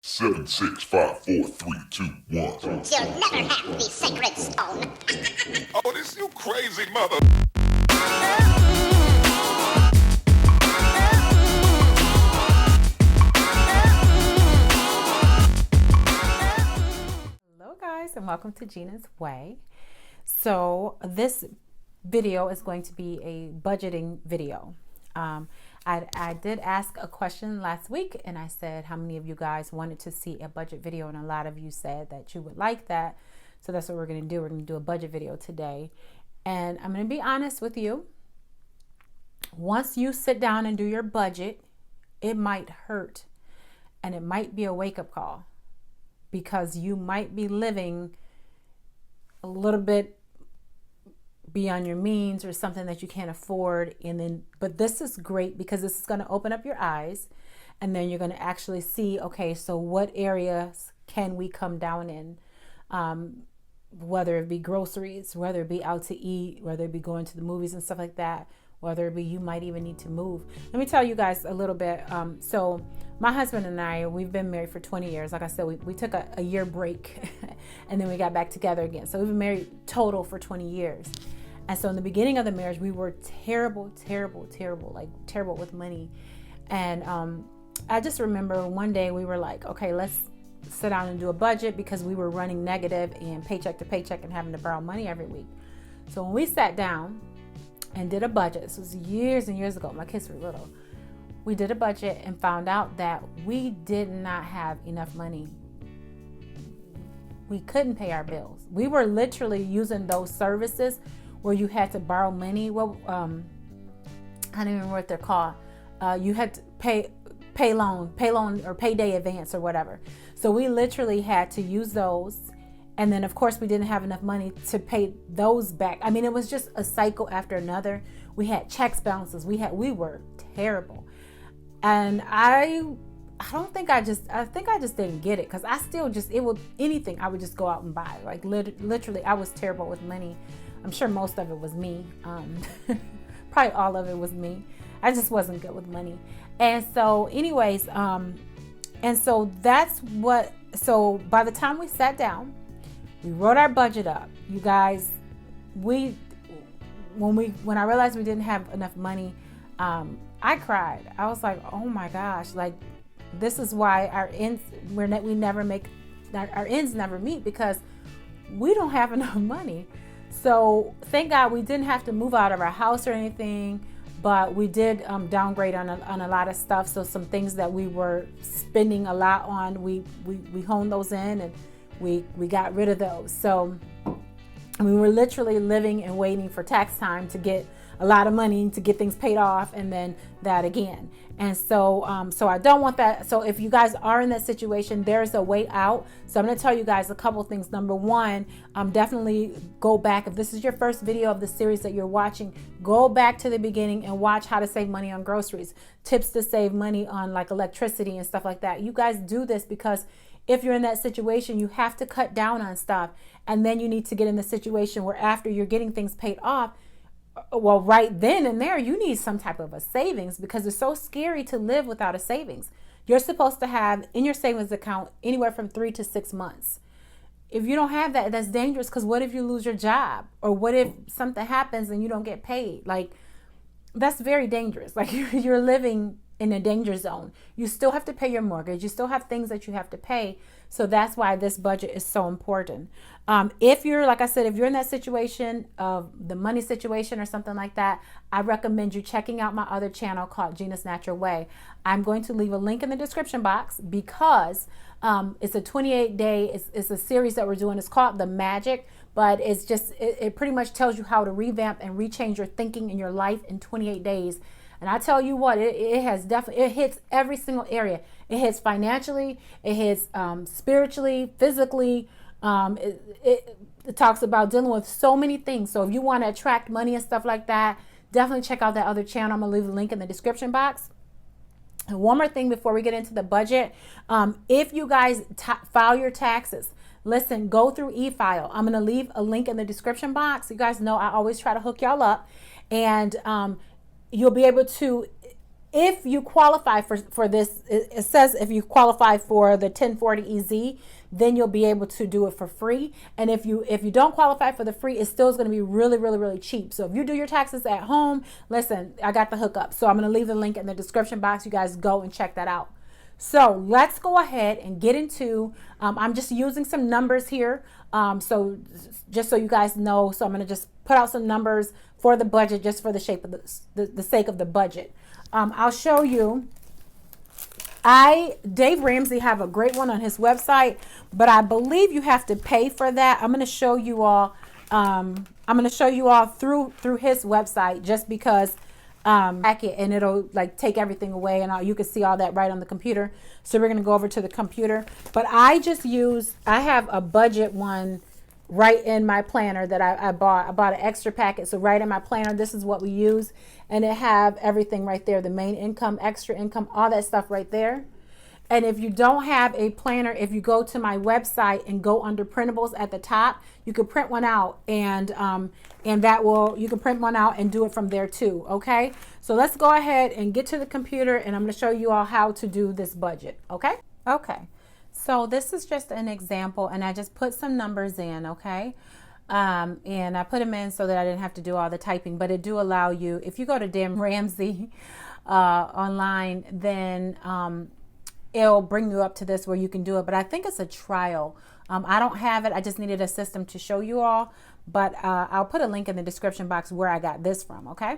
Seven, six, five, four, three, two, one. You'll never have the sacred stone. Oh, this you crazy mother. Hello guys, and welcome to Ginas Way. So this video is going to be a budgeting video. I did ask a question last week and I said how many of you guys wanted to see a budget video, and a lot of you said that you would like that. So that's what we're going to do. We're going to do a budget video today. And I'm going to be honest with you. Once you sit down and do your budget, it might hurt and it might be a wake-up call, because you might be living a little bit beyond your means or something that you can't afford. But this is great because this is going to open up your eyes, and then you're going to actually see, okay, so what areas can we come down in? Whether it be groceries, whether it be out to eat, whether it be going to the movies and stuff like that, whether it be you might even need to move. Let me tell you guys a little bit. So my husband and I, we've been married for 20 years. Like I said, we took a year break and then we got back together again. So we've been married total for 20 years. And so in the beginning of the marriage, we were terrible with money. And I just remember one day we were like, okay, let's sit down and do a budget, because we were running negative and paycheck to paycheck and having to borrow money every week. So when we sat down and did a budget, this was years and years ago, my kids were little, we did a budget and found out that we did not have enough money. We couldn't pay our bills. We were literally using those services where you had to borrow money. Well, I don't even remember what they're called. You had to pay loan or payday advance or whatever. So we literally had to use those. And then of course we didn't have enough money to pay those back. I mean, it was just a cycle after another. We had checks balances. We were terrible. And I think I just didn't get it, because I still anything I would just go out and buy. Like literally I was terrible with money. I'm sure most of it was me. Probably all of it was me. I just wasn't good with money. And so anyways, and so so by the time we sat down, we wrote our budget up. You guys, when I realized we didn't have enough money, I cried. I was like, oh my gosh, like this is why our ends never meet, because we don't have enough money. So thank God we didn't have to move out of our house or anything, but we did downgrade on a lot of stuff. So some things that we were spending a lot on, we honed those in, and we got rid of those. So we were literally living and waiting for tax time to get a lot of money to get things paid off, and then that again. And so so I don't want that. So if you guys are in that situation, there's a way out. So I'm going to tell you guys a couple things. Number one, definitely go back. If this is your first video of the series that you're watching, go back to the beginning and watch how to save money on groceries, tips to save money on like electricity and stuff like that. You guys do this because if you're in that situation, you have to cut down on stuff, and then you need to get in the situation where after you're getting things paid off, well, right then and there, you need some type of a savings, because it's so scary to live without a savings. You're supposed to have in your savings account anywhere from 3 to 6 months. If you don't have that, that's dangerous, because what if you lose your job, or what if something happens and you don't get paid? Like, that's very dangerous. Like you're living in a danger zone. You still have to pay your mortgage. You still have things that you have to pay. So that's why this budget is so important. If you're, like I said, if you're in that situation of the money situation or something like that, I recommend you checking out my other channel called Ginas Natural Way. I'm going to leave a link in the description box, because it's a 28-day, it's a series that we're doing. It's called The Magic, but it's just, it pretty much tells you how to revamp and rechange your thinking in your life in 28 days. And I tell you what, it hits every single area. It hits financially, it hits spiritually, physically. It talks about dealing with so many things. So if you want to attract money and stuff like that, definitely check out that other channel. I'm going to leave the link in the description box. And one more thing before we get into the budget. If you guys file your taxes, listen, go through EFile. I'm going to leave a link in the description box. You guys know I always try to hook y'all up. And you'll be able to if you qualify for this, it says if you qualify for the 1040 EZ, then you'll be able to do it for free. And if you don't qualify for the free, it still is going to be really, really, really cheap. So if you do your taxes at home, listen, I got the hookup. So I'm going to leave the link in the description box. You guys go and check that out. So let's go ahead and get into, I'm just using some numbers here. So just so you guys know, so I'm going to just put out some numbers for the budget, just for the shape of the sake of the budget. I'll show you. Dave Ramsey have a great one on his website, but I believe you have to pay for that. I'm going to show you all. I'm going to show you all through his website, just because packet, and it'll like take everything away, and you can see all that right on the computer. So we're going to go over to the computer, but I have a budget one right in my planner that I bought. I bought an extra packet. So right in my planner, this is what we use, and it have everything right there, the main income, extra income, all that stuff right there. And if you don't have a planner, if you go to my website and go under printables at the top, you can print one out, and you can print one out and do it from there too. Okay, so let's go ahead and get to the computer, and I'm going to show you all how to do this budget. Okay. So this is just an example, and I just put some numbers in. Okay. And I put them in so that I didn't have to do all the typing, but it do allow you, if you go to Dan Ramsey online, then it'll bring you up to this where you can do it. But I think it's a trial. I don't have it. I just needed a system to show you all, but I'll put a link in the description box where I got this from. Okay.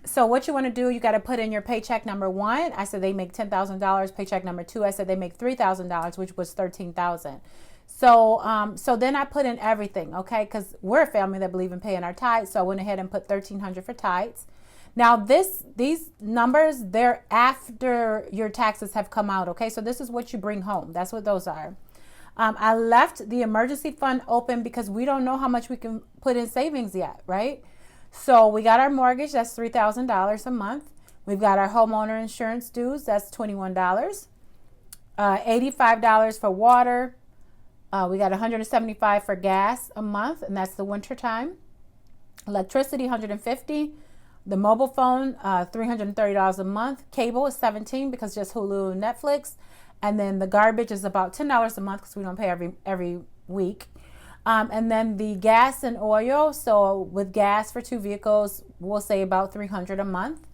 So what you want to do, you got to put in your paycheck number 1. I said they make $10,000. Paycheck number 2, I said they make $3,000, which was $13,000. So then I put in everything, okay, because we're a family that believe in paying our tithes. So I went ahead and put $1,300 for tithes. Now these numbers, they're after your taxes have come out, okay? So this is what you bring home. That's what those are. I left the emergency fund open because we don't know how much we can put in savings yet, right? So we got our mortgage, that's $3,000 a month. We've got our homeowner insurance dues, that's $21. $85 for water. We got $175 for gas a month, and that's the winter time. Electricity, $150. The mobile phone, $330 a month. Cable is $17 because just Hulu and Netflix. And then the garbage is about $10 a month because we don't pay every week. And then the gas and oil. So with gas for 2 vehicles, we'll say about $300 a month.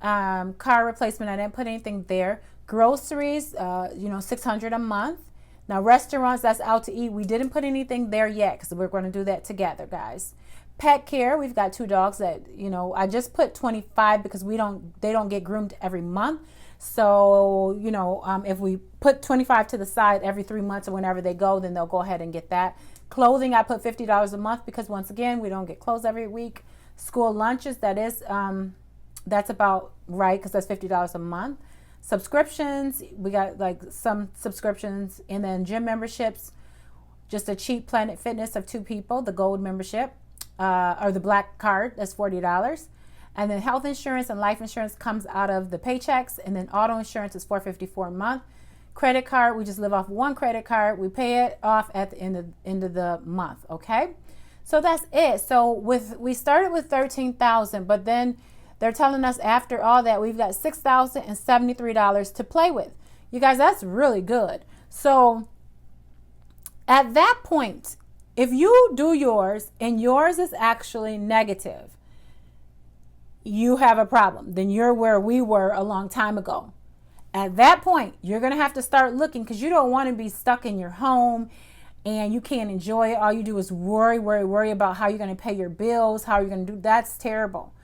Car replacement, I didn't put anything there. Groceries, $600 a month. Now restaurants, that's out to eat. We didn't put anything there yet because we're going to do that together, guys. Pet care, we've got 2 dogs that, I just put 25 because they don't get groomed every month. So, if we put 25 to the side every 3 months or whenever they go, then they'll go ahead and get that. Clothing, I put $50 a month because once again, we don't get clothes every week. School lunches, that's about right because that's $50 a month. Subscriptions, we got like some subscriptions, and then gym memberships, just a cheap Planet Fitness of 2 people, the gold membership, or the black card, that's $40. And then health insurance and life insurance comes out of the paychecks, and then auto insurance is $454 a month. Credit card, we just live off 1 credit card. We pay it off at the end of the month, okay? So that's it. So we started with $13,000, but then they're telling us after all that we've got $6,073 to play with. You guys, that's really good. So at that point, if you do yours and yours is actually negative, you have a problem. Then you're where we were a long time ago. At that point, you're going to have to start looking, because you don't want to be stuck in your home and you can't enjoy it. All you do is worry about how you're going to pay your bills, how you're going to do. That's terrible.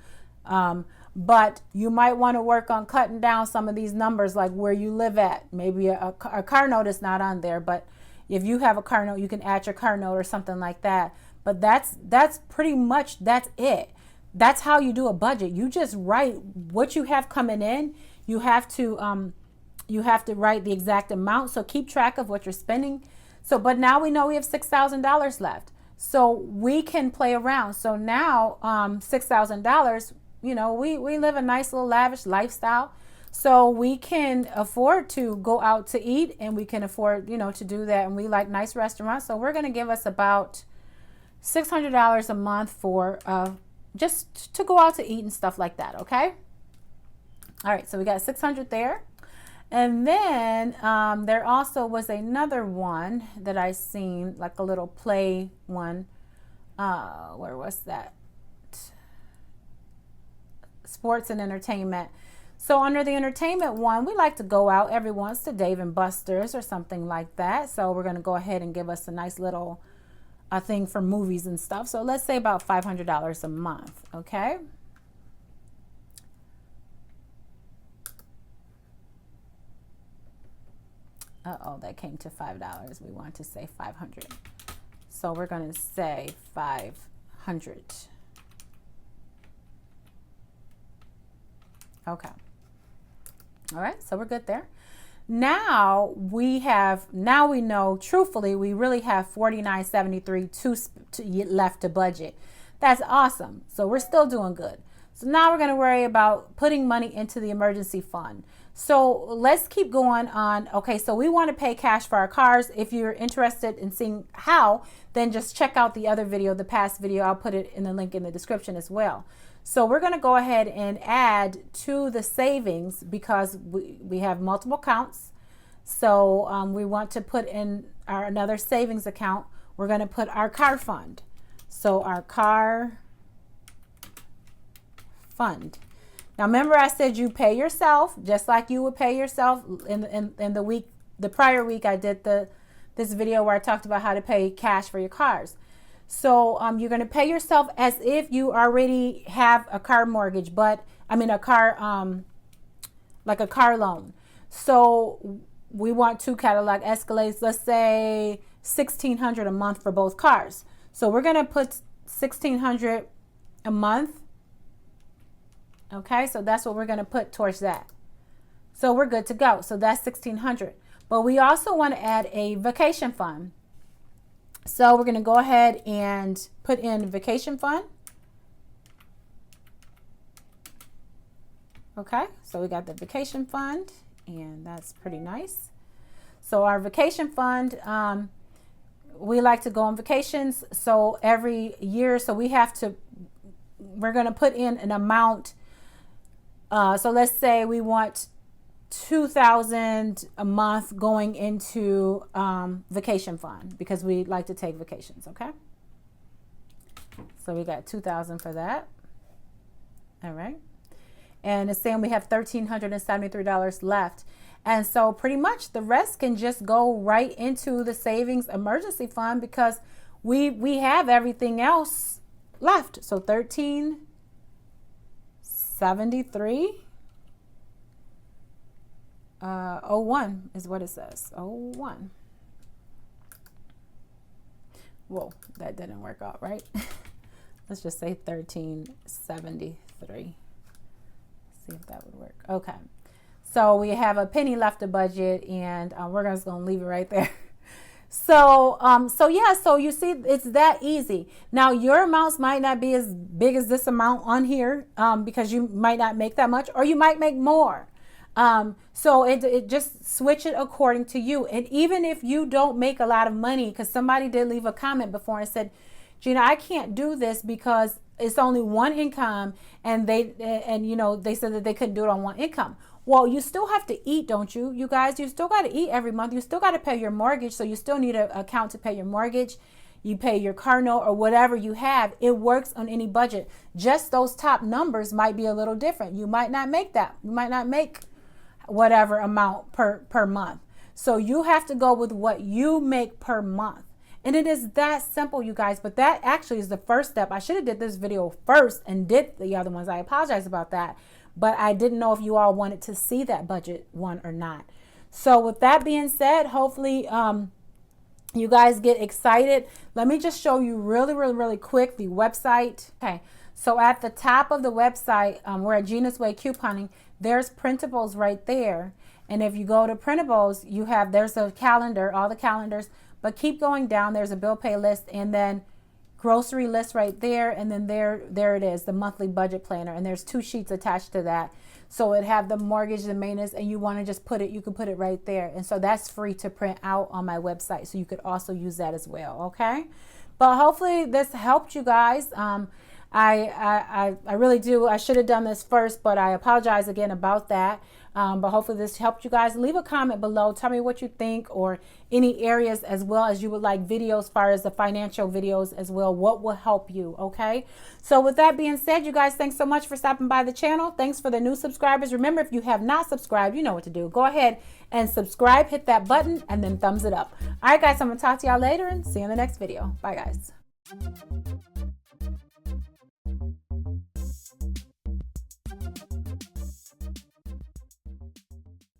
But you might want to work on cutting down some of these numbers, like where you live at. Maybe a car note is not on there, but if you have a car note, you can add your car note or something like that. But that's pretty much, that's it. That's how you do a budget. You just write what you have coming in. You have to write the exact amount. So keep track of what you're spending. So, but now we know we have $6,000 left. So we can play around. So now $6,000, we live a nice little lavish lifestyle. So we can afford to go out to eat, and we can afford, to do that. And we like nice restaurants. So we're going to give us about $600 a month for just to go out to eat and stuff like that. Okay. All right, so we got 600 there. And then there also was another one that I seen, like a little play one. Where was that? Sports and entertainment. So under the entertainment one, we like to go out every once to Dave and Buster's or something like that. So we're going to go ahead and give us a nice little thing for movies and stuff. So let's say about $500 a month, okay? Uh-oh, that came to $5. We want to say 500. So we're going to say 500. Okay. All right, so we're good there. Now we know, truthfully, we really have $49.73 left to budget. That's awesome. So we're still doing good. So now we're going to worry about putting money into the emergency fund. So let's keep going on. Okay, so we want to pay cash for our cars. If you're interested in seeing how, then just check out the other video, the past video. I'll put it in the link in the description as well. So we're going to go ahead and add to the savings because we have multiple accounts. So we want to put in another savings account. We're going to put our car fund. So our car fund. Now remember I said you pay yourself just like you would pay yourself in the prior week I did this video where I talked about how to pay cash for your cars. So you're going to pay yourself as if you already have a car mortgage, like a car loan. So we want 2 Cadillac Escalades, let's say $1,600 a month for both cars. So we're going to put $1,600 a month. Okay, so that's what we're going to put towards that. So we're good to go. So that's $1,600. But we also want to add a vacation fund. So we're going to go ahead and put in vacation fund. Okay, so we got the vacation fund, and that's pretty nice. So our vacation fund, we like to go on vacations. So every year, so we're going to put in an amount. So let's say we want $2,000 a month going into vacation fund because we like to take vacations. Okay, so we got $2,000 for that. All right, and it's saying we have $1,373 left, and so pretty much the rest can just go right into the savings emergency fund because we have everything else left. So $1,373 01 is what it says. 01. Whoa, that didn't work out right. Let's just say 1373. See if that would work. Okay, so we have a penny left to budget, and we're just gonna leave it right there. So so you see, it's that easy. Now your amounts might not be as big as this amount on here because you might not make that much, or you might make more. So it just switch it according to you. And even if you don't make a lot of money, because somebody did leave a comment before and said, Gina, I can't do this because it's only one income, and they said that they couldn't do it on one income. Well, you still have to eat, don't you? You guys, you still got to eat every month. You still got to pay your mortgage. So you still need an account to pay your mortgage. You pay your car note or whatever you have. It works on any budget. Just those top numbers might be a little different. You might not make that. You might not make whatever amount per month. So you have to go with what you make per month. And it is that simple, you guys. But that actually is the first step. I should have did this video first and did the other ones. I apologize about that. But I didn't know if you all wanted to see that budget one or not. So with that being said, hopefully you guys get excited. Let me just show you really quick the website. Okay, so at the top of the website, we're at Ginas Way Couponing. There's printables right there. And if you go to printables, there's a calendar, all the calendars. But keep going down. There's a bill pay list, and then grocery list right there, and then there it is, the monthly budget planner, and there's 2 sheets attached to that. So it have the mortgage, the maintenance, and you want to just you can put it right there. And so that's free to print out on my website, so you could also use that as well. Okay, but hopefully this helped you guys. I really do. I should have done this first, but I apologize again about that. But hopefully this helped you guys. Leave a comment below. Tell me what you think, or any areas as well as you would like videos as far as the financial videos as well. What will help you, okay? So with that being said, you guys, thanks so much for stopping by the channel. Thanks for the new subscribers. Remember, if you have not subscribed, you know what to do. Go ahead and subscribe, hit that button, and then thumbs it up. All right, guys, I'm going to talk to y'all later and see you in the next video. Bye, guys.